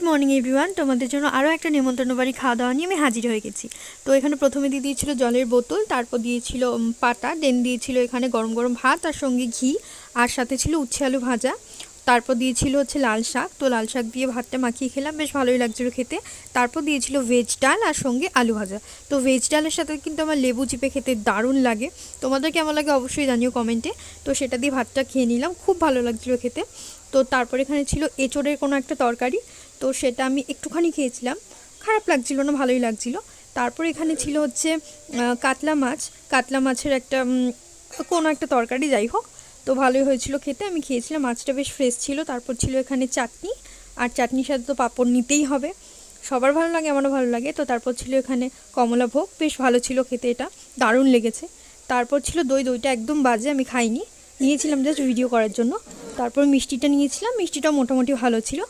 Good morning everyone, তোমাদের জন্য আরও একটা নেমন্তন্ন বাড়ি খাওয়া দাওয়া নিয়ে আমি হাজির হয়ে গেছি। তো এখানে প্রথমে দিয়ে দিয়েছিল জলের বোতল, তারপর দিয়েছিল পাতা, দেন দিয়েছিল এখানে গরম গরম ভাত আর সঙ্গে ঘি, আর সাথে ছিল উচ্ছে আলু ভাজা। তারপর দিয়েছিল হচ্ছে লাল শাক, তো লাল শাক দিয়ে ভাতটা মাখিয়ে খেলাম, বেশ ভালোই লাগছিলো খেতে। তারপর দিয়েছিল ভেজ ডাল আর সঙ্গে আলু ভাজা। তো ভেজ ডালের সাথে কিন্তু আমার লেবু চিপে খেতে দারুণ লাগে। তোমাদের কেমন লাগে অবশ্যই জানিও কমেন্টে। তো সেটা দিয়ে ভাতটা খেয়ে নিলাম, খুব ভালো লাগছিলো খেতে। তো তারপর এখানে ছিল এঁচোড়ের কোনো একটা তরকারি, তো সেটা আমি একটুখানি খেয়েছিলাম, খারাপ লাগছিল না, ভালোই লাগছিল। তারপর এখানে ছিল হচ্ছে কাতলা মাছ, কাতলা মাছের একটা কোনো একটা তরকারি, যাই হোক, তো ভালোই হয়েছিল খেতে, আমি খেয়েছিলাম, মাছটা বেশ ফ্রেশ ছিল। তারপর ছিল এখানে চাটনি, আর চাটনির সাথে তো পাঁপড় নিতেই হবে, সবার ভালো লাগে, আমারও ভালো লাগে। তো তারপর ছিল এখানে কমলা ভোগ, বেশ ভালো ছিল খেতে, এটা দারুণ লেগেছে। তারপর ছিল দই, দইটা একদম বাজে, আমি খাইনি, নিয়েছিলাম জাস্ট ভিডিও করার জন্য। তারপর মিষ্টিটা নিয়েছিলাম, মিষ্টিটাও মোটামুটি ভালো ছিল।